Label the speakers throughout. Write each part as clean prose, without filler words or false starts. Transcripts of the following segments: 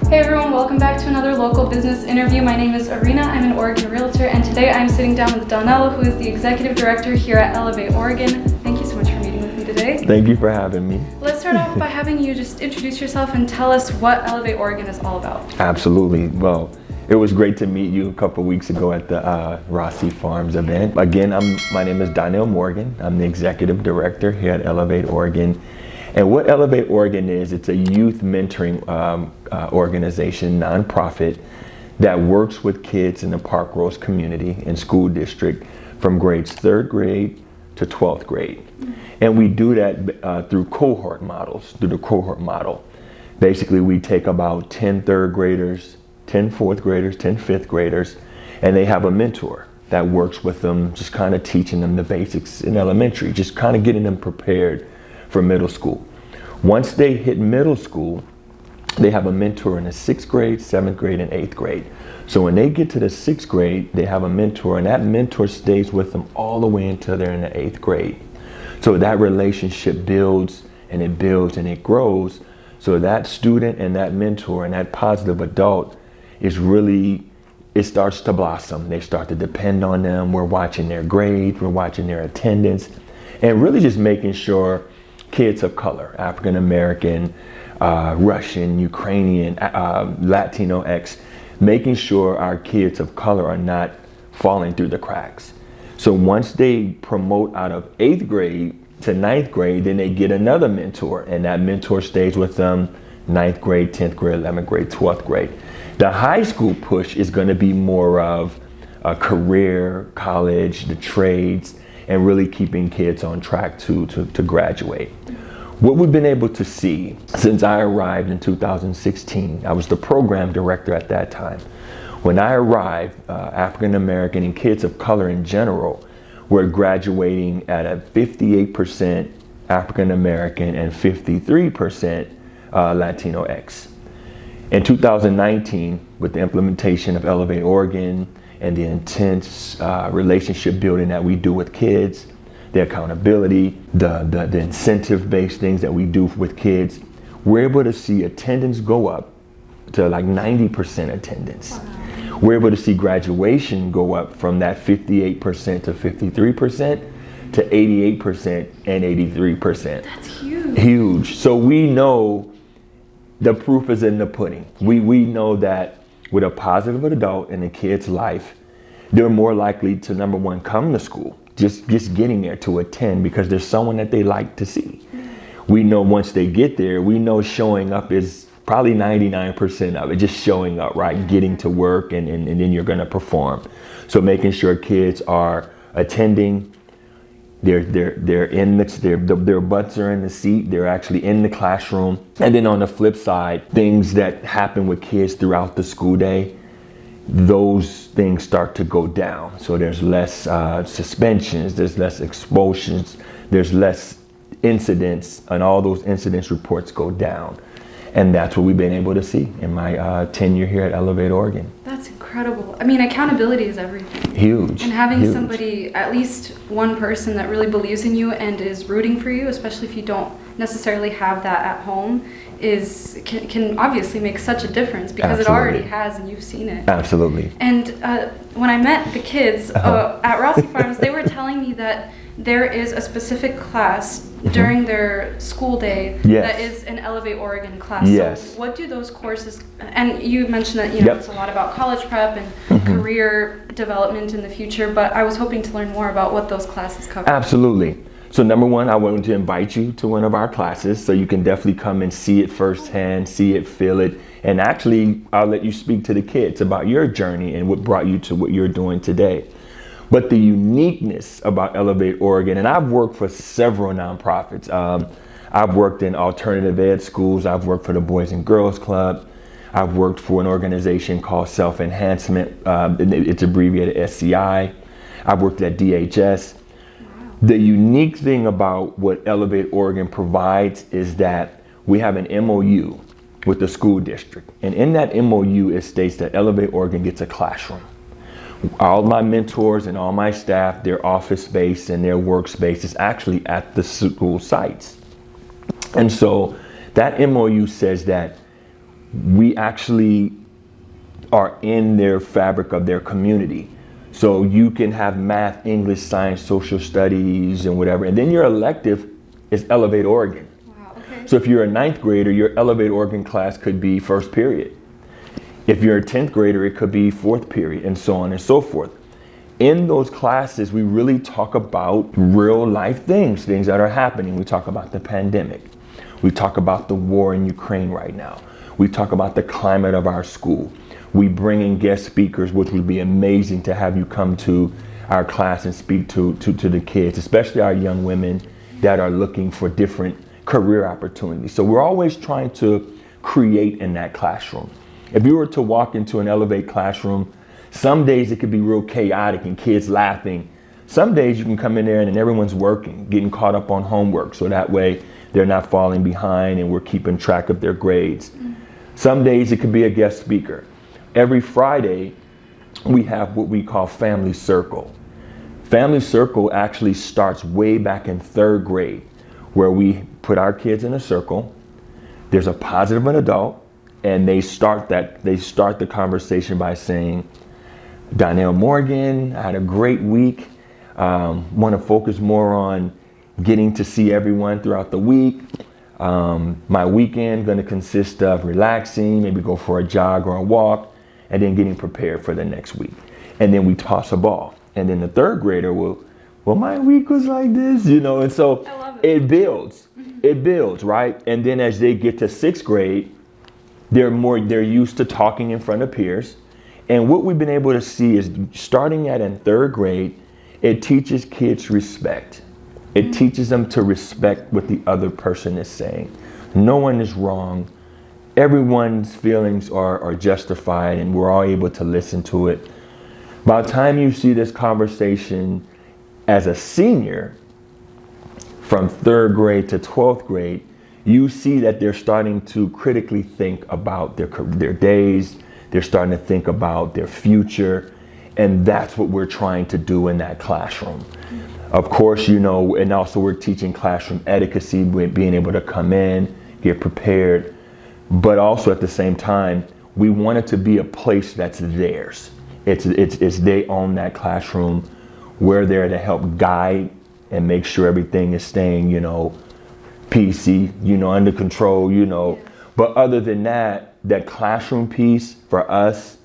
Speaker 1: Hey everyone, welcome back to another local business interview. My name is Irina, I'm an Oregon realtor, and today I'm sitting down with Donell, who is the executive director here at Elevate Oregon. Thank you so much for meeting with me today.
Speaker 2: Thank you for having me.
Speaker 1: Let's start off by having you just introduce yourself and tell us what Elevate Oregon is all about.
Speaker 2: Absolutely. Well, it was great to meet you a couple weeks ago at the Rossi Farms event. Again, my name is Donell Morgan. I'm the executive director here at Elevate Oregon. And what Elevate Oregon is, it's a youth mentoring organization, nonprofit, that works with kids in the Park Rose community and school district from grades 3rd grade to 12th grade. And we do that through cohort models, through the cohort model. Basically, we take about 10 3rd graders, 10 4th graders, 10 5th graders, and they have a mentor that works with them, just kind of teaching them the basics in elementary, just kind of getting them prepared for middle school. Once they hit middle school, they have a mentor in the 6th grade, 7th grade, and 8th grade. So when they get to the 6th grade, they have a mentor, and that mentor stays with them all the way until they're in the 8th grade. So that relationship builds and it builds and it grows. So that student and that mentor and that positive adult is really, it starts to blossom. They start to depend on them. We're watching their grades, we're watching their attendance, and really just making sure kids of color, African American, Russian, Ukrainian, Latinx, making sure our kids of color are not falling through the cracks. So once they promote out of 8th grade to 9th grade, then they get another mentor, and that mentor stays with them 9th grade, 10th grade, 11th grade, 12th grade. The high school push is going to be more of a career, college, the trades, and really keeping kids on track to graduate. What we've been able to see since I arrived in 2016, I was the program director at that time. When I arrived, African American and kids of color in general were graduating at a 58% African American and 53% Latinx. In 2019, with the implementation of Elevate Oregon and the intense relationship building that we do with kids, the accountability, the incentive-based things that we do with kids, we're able to see attendance go up to like 90% attendance. Wow. We're able to see graduation go up from that 58% to 53% to 88% and 83%.
Speaker 1: That's huge.
Speaker 2: Huge. So we know the proof is in the pudding. We know that with a positive adult in a kid's life, they're more likely to, number one, come to school, just getting there to attend because there's someone that they like to see. We know once they get there, we know showing up is probably 99% of it, just showing up, right? Getting to work and then you're gonna perform. So making sure kids are attending, they're in their butts are in the seat, they're actually in the classroom. And then on the flip side, things that happen with kids throughout the school day, those things start to go down. So there's less suspensions, there's less expulsions, there's less incidents, and all those incidents reports go down. And that's what we've been able to see in my tenure here at Elevate Oregon.
Speaker 1: That's incredible. I mean, accountability is everything.
Speaker 2: Huge.
Speaker 1: And having
Speaker 2: huge.
Speaker 1: Somebody, at least one person that really believes in you and is rooting for you, especially if you don't necessarily have that at home, can obviously make such a difference because
Speaker 2: Absolutely.
Speaker 1: It already has and you've seen it.
Speaker 2: Absolutely.
Speaker 1: And when I met the kids at Rossi Farms, they were telling me that there is a specific class during their school day that is an Elevate Oregon class.
Speaker 2: Yes.
Speaker 1: So what do those courses, and you mentioned that it's a lot about college prep and career development in the future, but I was hoping to learn more about what those classes cover.
Speaker 2: Absolutely. So number one, I wanted to invite you to one of our classes so you can definitely come and see it firsthand, see it, feel it, and actually I'll let you speak to the kids about your journey and what brought you to what you're doing today. But the uniqueness about Elevate Oregon, and I've worked for several nonprofits. I've worked in alternative ed schools. I've worked for the Boys and Girls Club. I've worked for an organization called Self Enhancement. It's abbreviated SCI. I've worked at DHS. Wow. The unique thing about what Elevate Oregon provides is that we have an MOU with the school district. And in that MOU, it states that Elevate Oregon gets a classroom. All my mentors and all my staff, their office space and their workspace is actually at the school sites. And so that MOU says that we actually are in their fabric of their community. So you can have math, English, science, social studies, and whatever. And then your elective is Elevate Oregon.
Speaker 1: Wow, okay.
Speaker 2: So if you're a 9th grader, your Elevate Oregon class could be first period. If you're a 10th grader, it could be 4th period, and so on and so forth. In those classes, we really talk about real life things that are happening. We talk about the pandemic. We talk about the war in Ukraine right now. We talk about the climate of our school. We bring in guest speakers, which would be amazing to have you come to our class and speak to the kids, especially our young women that are looking for different career opportunities. So we're always trying to create in that classroom. If you were to walk into an Elevate classroom, some days it could be real chaotic and kids laughing. Some days you can come in there and everyone's working, getting caught up on homework, so that way they're not falling behind and we're keeping track of their grades. Some days it could be a guest speaker. Every Friday, we have what we call Family Circle. Family Circle actually starts way back in 3rd grade, where we put our kids in a circle. There's a positive adult, and they start the conversation by saying, Donell Morgan, I had a great week. Want to focus more on getting to see everyone throughout the week. My weekend going to consist of relaxing, maybe go for a jog or a walk, and then getting prepared for the next week. And then we toss a ball. And then the 3rd grader will, well, my week was like this, and so it builds. It builds, right? And then as they get to 6th grade, they're used to talking in front of peers. And what we've been able to see is starting at in 3rd grade, it teaches kids respect. It teaches them to respect what the other person is saying. No one is wrong. Everyone's feelings are justified, and we're all able to listen to it. By the time you see this conversation as a senior, from 3rd grade to 12th grade, you see that they're starting to critically think about their days. They're starting to think about their future. And that's what we're trying to do in that classroom. Of course, and also we're teaching classroom etiquette, being able to come in, get prepared. But also at the same time, we want it to be a place that's theirs. It's they own that classroom. We're there to help guide and make sure everything is staying, PC, under control, But other than that classroom piece for us,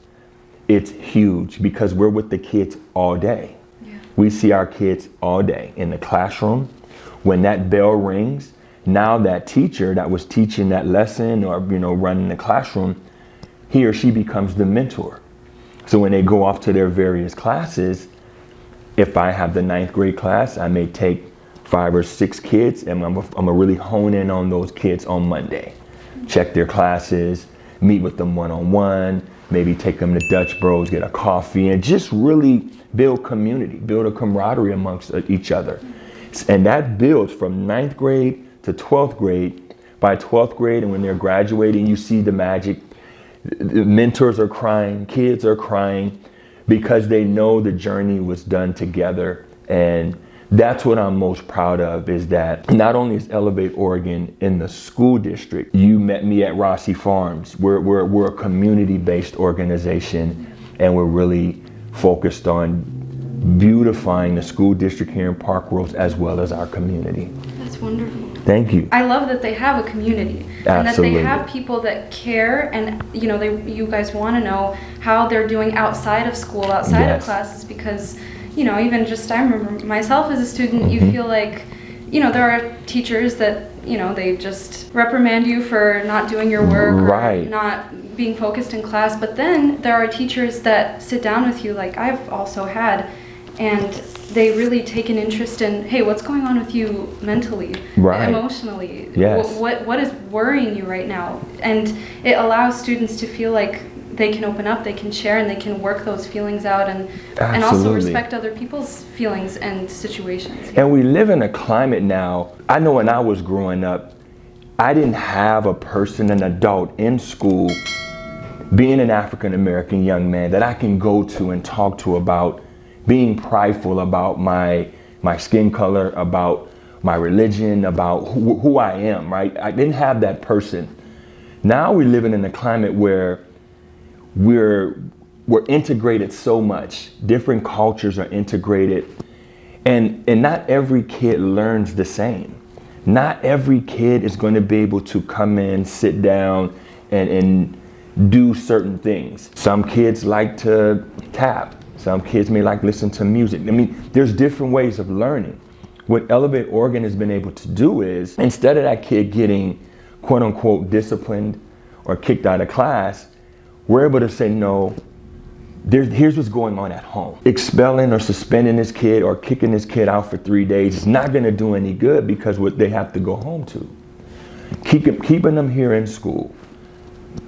Speaker 2: it's huge because we're with the kids all day. Yeah. We see our kids all day in the classroom. When that bell rings, now that teacher that was teaching that lesson or, running the classroom, he or she becomes the mentor. So when they go off to their various classes, if I have the 9th grade class, I may take 5 or 6 kids and I'm gonna really hone in on those kids on Monday. Check their classes, meet with them one-on-one, maybe take them to Dutch Bros, get a coffee, and just really build community, build a camaraderie amongst each other. And that builds from 9th grade to 12th grade. By 12th grade, and when they're graduating, you see the magic. The mentors are crying, kids are crying, because they know the journey was done together. And that's what I'm most proud of, is that not only is Elevate Oregon in the school district, you met me at Rossi Farms. We're a community-based organization, and we're really focused on beautifying the school district here in Park Rose as well as our community.
Speaker 1: That's wonderful.
Speaker 2: Thank you.
Speaker 1: I love that they have a community.
Speaker 2: Absolutely.
Speaker 1: And that they have people that care, and you guys want to know how they're doing outside of school, outside of classes, because even just, I remember myself as a student, you feel like, there are teachers that, they just reprimand you for not doing your work or not being focused in class. But then there are teachers that sit down with you, like I've also had, and they really take an interest in, hey, what's going on with you mentally, emotionally?
Speaker 2: Yes.
Speaker 1: What is worrying you right now? And it allows students to feel like they can open up, they can share, and they can work those feelings out, and also respect other people's feelings and situations.
Speaker 2: And we live in a climate now. I know when I was growing up, I didn't have a person, an adult in school, being an African American young man, that I can go to and talk to about being prideful about my skin color, about my religion, about who I am, right? I didn't have that person Now we're living in a climate where we're integrated so much. Different cultures are integrated, and not every kid learns the same. Not every kid is going to be able to come in, sit down, and do certain things. Some kids like to tap. Some kids may like listen to music. I mean, there's different ways of learning. What Elevate Oregon has been able to do is, instead of that kid getting quote unquote disciplined or kicked out of class, we're able to say, no, here's what's going on at home. Expelling or suspending this kid or kicking this kid out for 3 days is not going to do any good, because what they have to go home to. Keeping them here in school,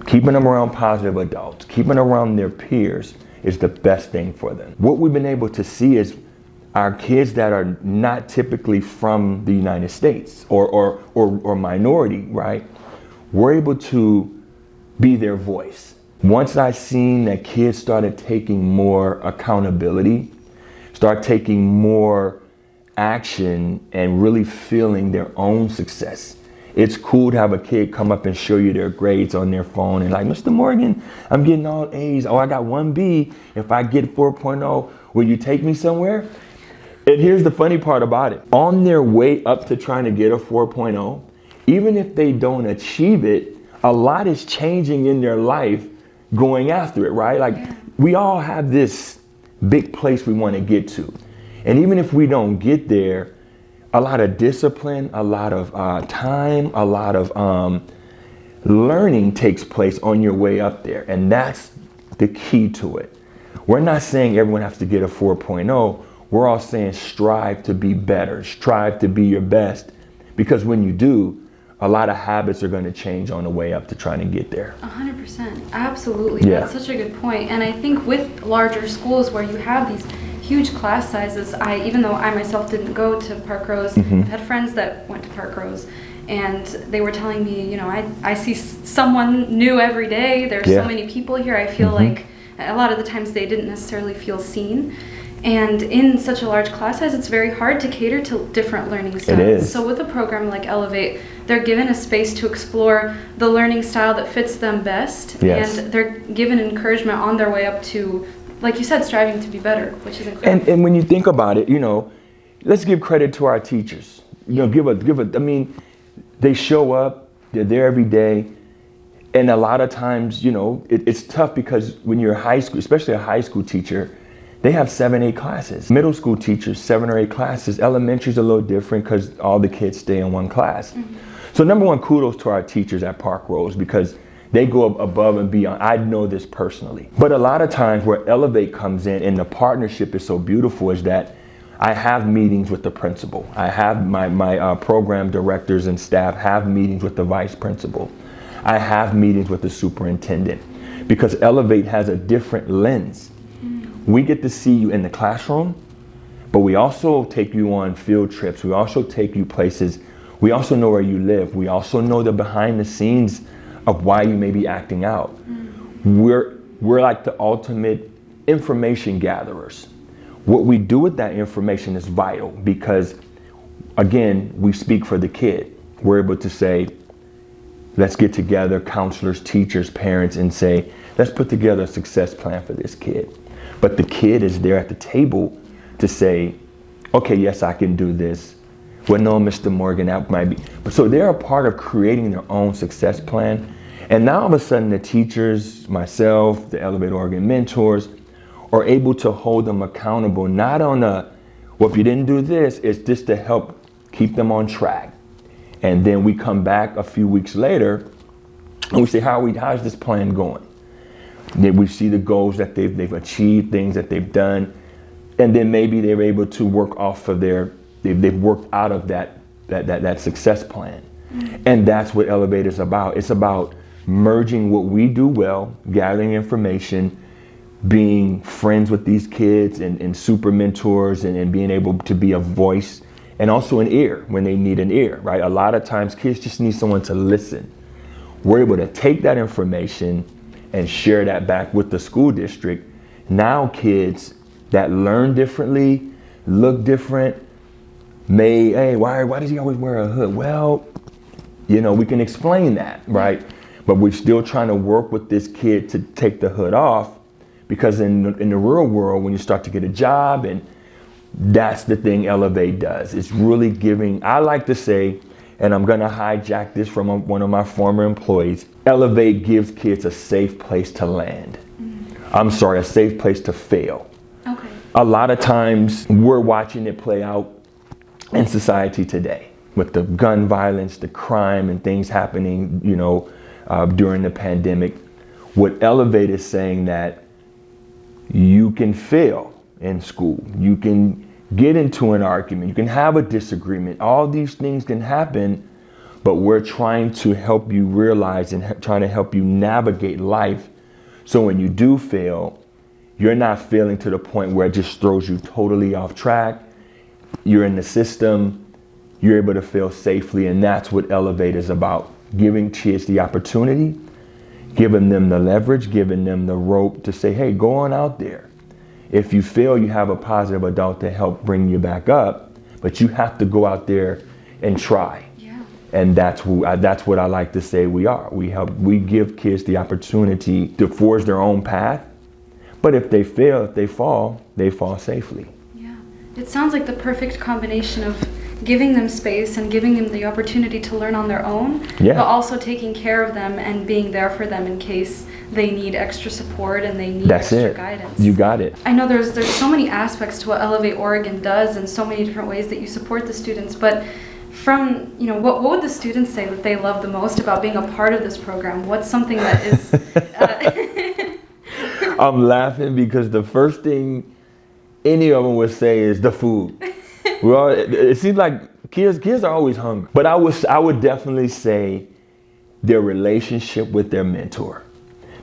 Speaker 2: keeping them around positive adults, keeping them around their peers is the best thing for them. What we've been able to see is our kids that are not typically from the United States or minority, right? We're able to be their voice. Once I seen that kids started taking more accountability, start taking more action and really feeling their own success. It's cool to have a kid come up and show you their grades on their phone and like, Mr. Morgan, I'm getting all A's. Oh, I got 1B. If I get 4.0, will you take me somewhere? And here's the funny part about it. On their way up to trying to get a 4.0, even if they don't achieve it, a lot is changing in their life going after it, right? Like, we all have this big place we want to get to. And even if we don't get there, a lot of discipline, a lot of time, a lot of learning takes place on your way up there. And that's the key to it. We're not saying everyone has to get a 4.0. We're all saying strive to be better, strive to be your best. Because when you do, a lot of habits are going to change on the way up to trying to get there.
Speaker 1: 100%. Absolutely. Yeah. That's such a good point. And I think with larger schools where you have these huge class sizes, even though I myself didn't go to Park Rose, I've had friends that went to Park Rose, and they were telling me, you know, I see someone new every day. There's so many people here. I feel like a lot of the times they didn't necessarily feel seen. And in such a large class size, it's very hard to cater to different learning styles.
Speaker 2: It is.
Speaker 1: So with a program like Elevate, they're given a space to explore the learning style that fits them best.
Speaker 2: Yes.
Speaker 1: And they're given encouragement on their way up to, like you said, striving to be better, which is incredible.
Speaker 2: And when you think about it, you know, let's give credit to our teachers. You know, I mean, they show up, they're there every day. And a lot of times, you know, it's tough because when you're high school, especially a high school teacher, they have 7, 8 classes. Middle school teachers, 7 or 8 classes. Elementary's a little different because all the kids stay in one class. So number one, kudos to our teachers at Park Rose, because they go above and beyond. I know this personally. But a lot of times where Elevate comes in and the partnership is so beautiful is that I have meetings with the principal. I have my program directors and staff have meetings with the vice principal. I have meetings with the superintendent, because Elevate has a different lens. We get to see you in the classroom, but we also take you on field trips. We also take you places. We also know where you live. We also know the behind the scenes of why you may be acting out. We're like the ultimate information gatherers. What we do with that information is vital, because again, we speak for the kid. We're able to say, let's get together, counselors, teachers, parents, and say, let's put together a success plan for this kid. But the kid is there at the table to say, okay, yes, I can do this. Well, no, Mr. Morgan, that might be. But so they're a part of creating their own success plan. And now all of a sudden the teachers, myself, the Elevate Oregon mentors, are able to hold them accountable, not on a, well, if you didn't do this, it's just to help keep them on track. And then we come back a few weeks later and we say, how's this plan going? Then we see the goals that they've achieved, things that they've done, and then maybe they're able to work off of they've worked out of that success plan. And that's what Elevate is about. It's about merging what we do well, gathering information, being friends with these kids and super mentors, and being able to be a voice and also an ear when they need an ear, right? A lot of times kids just need someone to listen. We're able to take that information and share that back with the school district. Now kids that learn differently, look different, hey, why does he always wear a hood? Well, you know, we can explain that, right? But we're still trying to work with this kid to take the hood off, because in the real world, when you start to get a job, and that's the thing Elevate does. It's really giving, I like to say, and I'm gonna hijack this from one of my former employees, Elevate gives kids a safe place to land. I'm sorry, a safe place to fail.
Speaker 1: Okay.
Speaker 2: A lot of times we're watching it play out in society today with the gun violence, the crime and things happening, during the pandemic. What Elevate is saying that you can fail in school. You can get into an argument. You can have a disagreement. All these things can happen, but we're trying to help you realize and trying to help you navigate life. So when you do fail, you're not failing to the point where it just throws you totally off track. You're in the system. You're able to fail safely. And that's what Elevate is about. Giving kids the opportunity, giving them the leverage, giving them the rope to say, hey, go on out there. If you fail, you have a positive adult to help bring you back up, but you have to go out there and try. Yeah. And that's what I like to say we are. We give kids the opportunity to forge their own path, but if they fail, if they fall safely.
Speaker 1: Yeah. It sounds like the perfect combination of giving them space and giving them the opportunity to learn on their own, but also taking care of them and being there for them in case they need extra support and they need extra guidance.
Speaker 2: You got it.
Speaker 1: I know there's so many aspects to what Elevate Oregon does and so many different ways that you support the students, but from, what would the students say that they love the most about being a part of this program? What's something that is...
Speaker 2: I'm laughing because the first thing any of them would say is the food. Well, it seems like kids are always hungry. But I would definitely say their relationship with their mentor,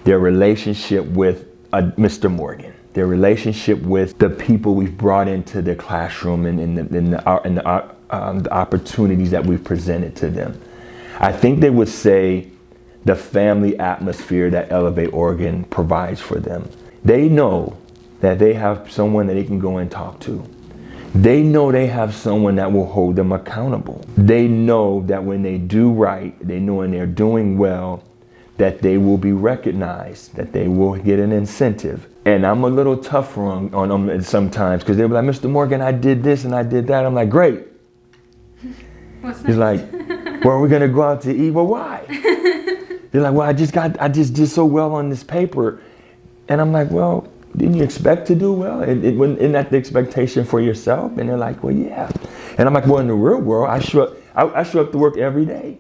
Speaker 2: their relationship with Mr. Morgan, their relationship with the people we've brought into the classroom and the opportunities that we've presented to them. I think they would say the family atmosphere that Elevate Oregon provides for them. They know that they have someone that they can go and talk to. They know they have someone that will hold them accountable. They know that when they do right, they know when they're doing well, that they will be recognized, that they will get an incentive. And I'm a little tougher on them sometimes because they'll be like, Mr. Morgan, I did this and I did that. I'm like, great.
Speaker 1: What's
Speaker 2: He's like, well, are we gonna go out to eat? Well, why? They're like, well, I just did so well on this paper. And I'm like, well, didn't you expect to do well? Isn't that the expectation for yourself? And they're like, well, yeah. And I'm like, well, in the real world, I show up to work every day.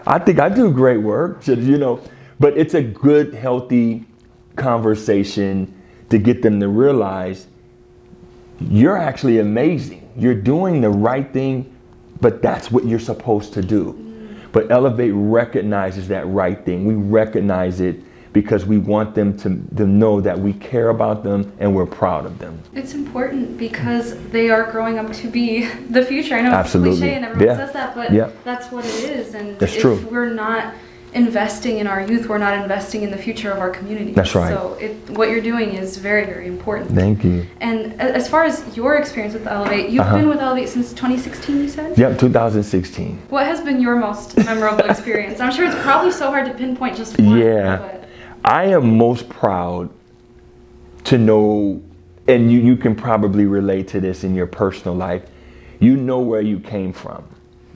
Speaker 2: I think I do great work, but it's a good, healthy conversation to get them to realize you're actually amazing. You're doing the right thing, but that's what you're supposed to do. But Elevate recognizes that right thing. We recognize it because we want them to know that we care about them and we're proud of them.
Speaker 1: It's important because they are growing up to be the future. I know
Speaker 2: Absolutely.
Speaker 1: It's cliche and everyone says that, but that's what it is. And
Speaker 2: that's
Speaker 1: if
Speaker 2: true.
Speaker 1: We're not investing in our youth, we're not investing in the future of our community.
Speaker 2: That's right.
Speaker 1: So what you're doing is very, very important.
Speaker 2: Thank you.
Speaker 1: And as far as your experience with Elevate, you've been with Elevate since 2016, you said?
Speaker 2: Yep, 2016.
Speaker 1: What has been your most memorable experience? I'm sure it's probably so hard to pinpoint just one.
Speaker 2: Yeah.
Speaker 1: But
Speaker 2: I am most proud to know, and you can probably relate to this in your personal life, you know where you came from,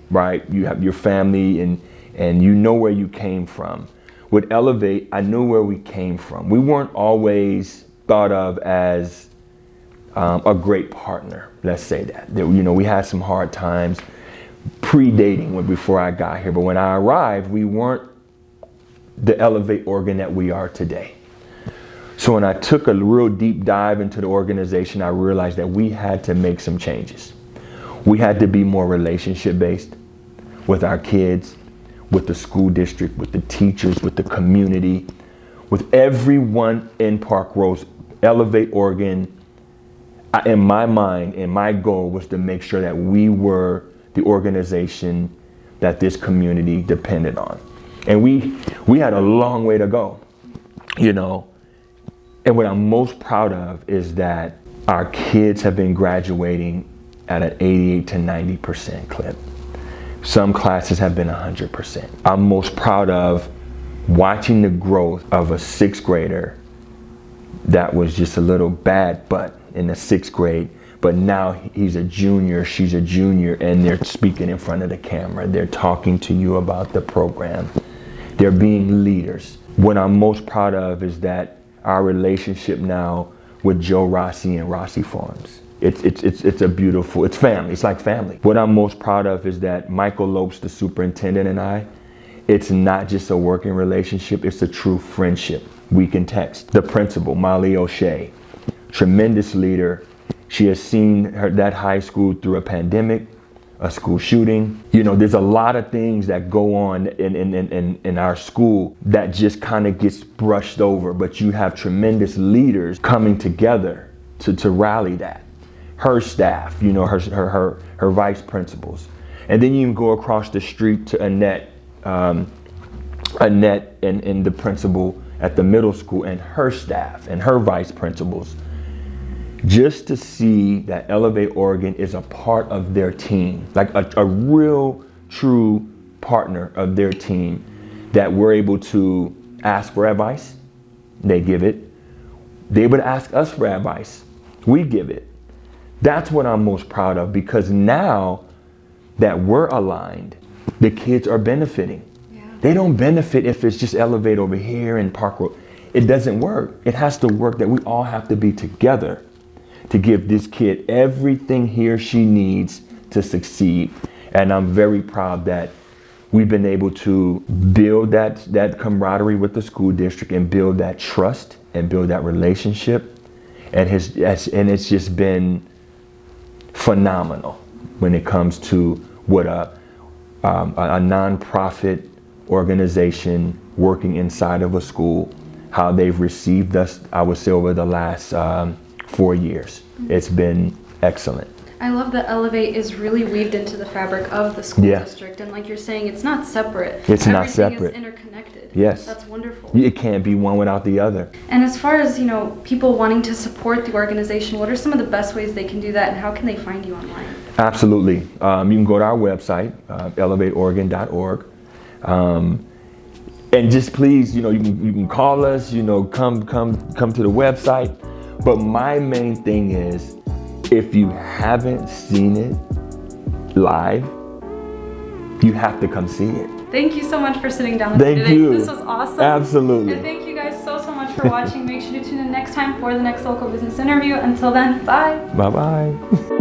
Speaker 2: right? You have your family and you know where you came from. With Elevate, I knew where we came from. We weren't always thought of as a great partner, let's say that. We had some hard times predating before I got here, but when I arrived, we weren't the Elevate Oregon that we are today. So when I took a real deep dive into the organization, I realized that we had to make some changes. We had to be more relationship based with our kids, with the school district, with the teachers, with the community, with everyone in Park Rose. Elevate Oregon, in my mind, and my goal was to make sure that we were the organization that this community depended on. And we had a long way to go, And what I'm most proud of is that our kids have been graduating at an 88 to 90% clip. Some classes have been 100%. I'm most proud of watching the growth of a sixth grader that was just a little bad butt in the sixth grade, but now he's a junior, she's a junior, and they're speaking in front of the camera. They're talking to you about the program. They're being leaders. What I'm most proud of is that our relationship now with Joe Rossi and Rossi Farms. It's a beautiful, it's family, it's like family. What I'm most proud of is that Michael Lopes, the superintendent, and I, it's not just a working relationship, it's a true friendship. We can text. The principal, Molly O'Shea, tremendous leader. She has seen that high school through a pandemic, a school shooting. You know, there's a lot of things that go on in our school that just kind of gets brushed over, but you have tremendous leaders coming together to rally that. Her staff, you know, her vice principals. And then you can go across the street to Annette and the principal at the middle school, and her staff and her vice principals, just to see that Elevate Oregon is a part of their team, like a real, true partner of their team, that we're able to ask for advice, they give it. They would ask us for advice, we give it. That's what I'm most proud of, because now that we're aligned, the kids are benefiting. They don't benefit if it's just Elevate over here and Park Road. It doesn't work. It has to work that we all have to be together to give this kid everything he or she needs to succeed. And I'm very proud that we've been able to build that camaraderie with the school district and build that trust and build that relationship. And it's just been phenomenal when it comes to what a nonprofit organization working inside of a school, how they've received us, I would say, over the last 4 years. It's been excellent.
Speaker 1: I love that Elevate is really weaved into the fabric of the school district, and like you're saying, it's not separate.
Speaker 2: It's not separate.
Speaker 1: Everything is interconnected.
Speaker 2: Yes.
Speaker 1: That's wonderful.
Speaker 2: It can't be one without the other.
Speaker 1: And as far as, you know, people wanting to support the organization, what are some of the best ways they can do that, and how can they find you online? Absolutely.
Speaker 2: You can go to our website, elevateoregon.org. And just please, you know, you can call us, you know, come to the website. But my main thing is, if you haven't seen it live, you have to come see it.
Speaker 1: Thank you so much for sitting down with me today.
Speaker 2: Thank you.
Speaker 1: This was awesome.
Speaker 2: Absolutely.
Speaker 1: And thank you guys so much for watching. Make sure to tune in next time for the next local business interview. Until then, bye.
Speaker 2: Bye-bye.